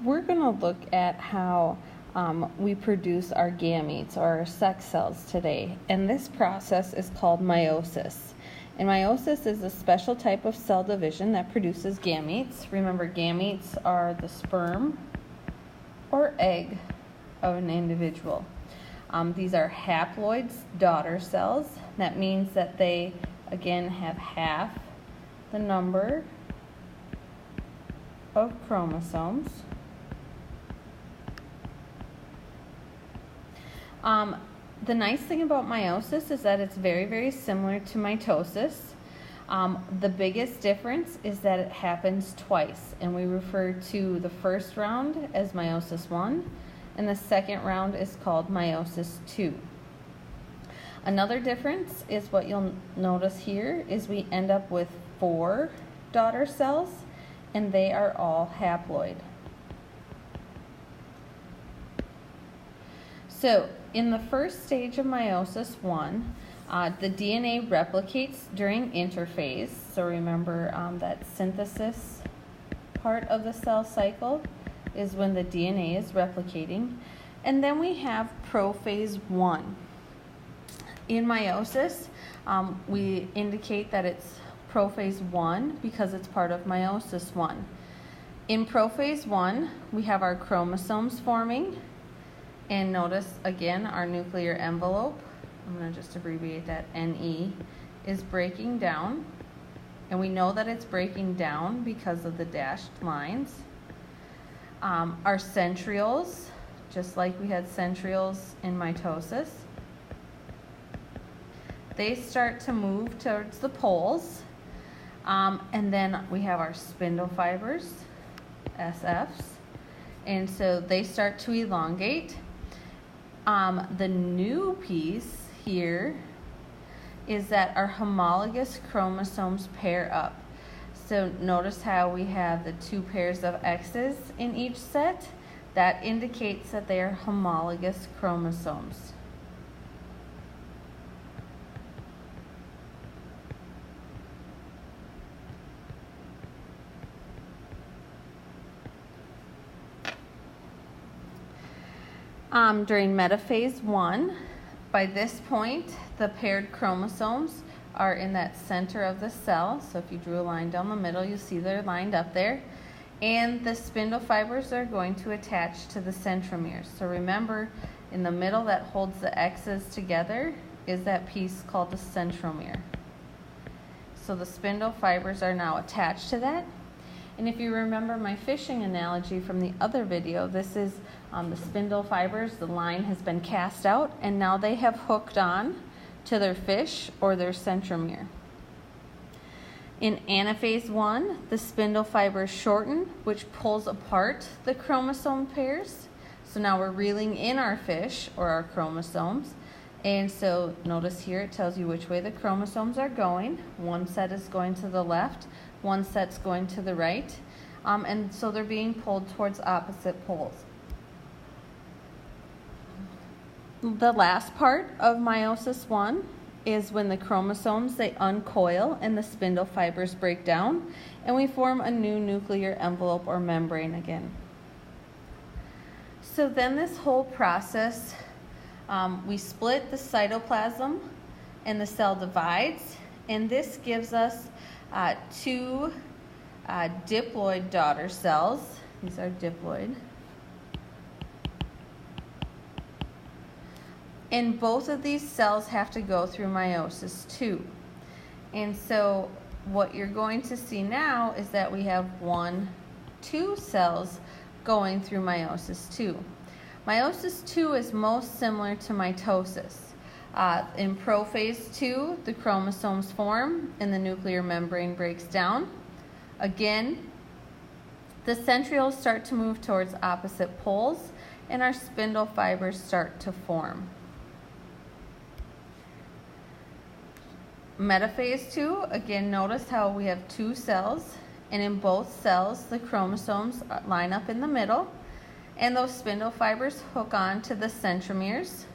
we're going to look at how we produce our gametes or our sex cells today. And this process is called meiosis. And meiosis is a special type of cell division that produces gametes. Remember, gametes are the sperm or egg of an individual. These are haploid daughter cells. That means that they, again, have half the number of chromosomes. The nice thing about meiosis is that it's very, very similar to mitosis. The biggest difference is that it happens twice, and we refer to the first round as meiosis 1, and the second round is called meiosis 2. Another difference is what you'll notice here is we end up with 4 daughter cells, and they are all haploid. So, in the first stage of meiosis 1, the DNA replicates during interphase. So remember that synthesis part of the cell cycle is when the DNA is replicating. And then we have prophase 1. In meiosis, we indicate that it's prophase 1 because it's part of meiosis 1. In prophase 1, we have our chromosomes forming. And notice, again, our nuclear envelope, I'm going to just abbreviate that, NE, is breaking down. And we know that it's breaking down because of the dashed lines. Our centrioles, just like we had centrioles in mitosis, they start to move towards the poles. And then we have our spindle fibers, SFs. And so they start to elongate. The new piece here is that our homologous chromosomes pair up. So notice how we have the 2 pairs of X's in each set. That indicates that they are homologous chromosomes. During metaphase 1, by this point, the paired chromosomes are in that center of the cell. So if you drew a line down the middle, you see they're lined up there. And the spindle fibers are going to attach to the centromeres. So remember, in the middle that holds the X's together is that piece called the centromere. So the spindle fibers are now attached to that. And if you remember my fishing analogy from the other video, this is the spindle fibers. The line has been cast out, and now they have hooked on to their fish or their centromere. In anaphase 1, the spindle fibers shorten, which pulls apart the chromosome pairs. So now we're reeling in our fish or our chromosomes. And so notice here it tells you which way the chromosomes are going. One set is going to the left, one set's going to the right. And so they're being pulled towards opposite poles. The last part of meiosis 1 is when the chromosomes, they uncoil and the spindle fibers break down, and we form a new nuclear envelope or membrane again. So then this whole process, we split the cytoplasm and the cell divides, and this gives us 2 diploid daughter cells. These are diploid. And both of these cells have to go through meiosis 2. And so what you're going to see now is that we have 2 cells going through meiosis 2. Meiosis 2 is most similar to mitosis. In prophase 2, the chromosomes form and the nuclear membrane breaks down. Again, the centrioles start to move towards opposite poles, and our spindle fibers start to form. Metaphase 2, again, notice how we have 2 cells, and in both cells, the chromosomes line up in the middle, and those spindle fibers hook on to the centromeres.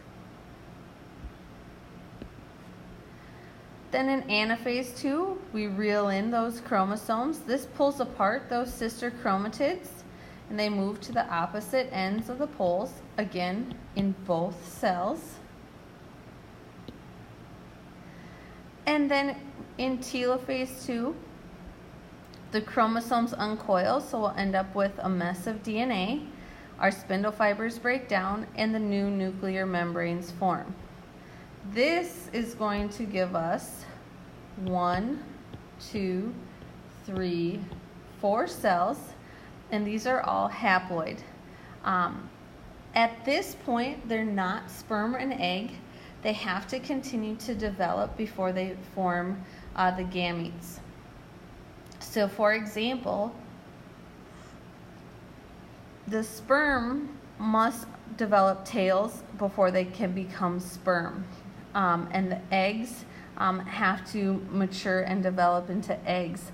Then in anaphase 2, we reel in those chromosomes. This pulls apart those sister chromatids, and they move to the opposite ends of the poles, again in both cells. And then in telophase 2, the chromosomes uncoil, so we'll end up with a mess of DNA. Our spindle fibers break down and the new nuclear membranes form. This is going to give us 1, 2, 3, 4 cells, and these are all haploid. At this point, they're not sperm and egg. They have to continue to develop before they form the gametes. So for example, the sperm must develop tails before they can become sperm. And the eggs have to mature and develop into eggs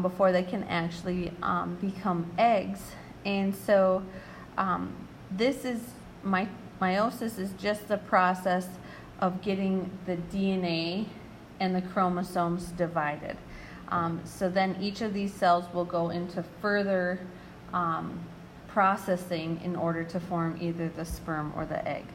before they can actually become eggs. And so this is, meiosis is just the process of getting the DNA and the chromosomes divided. So then each of these cells will go into further processing in order to form either the sperm or the egg.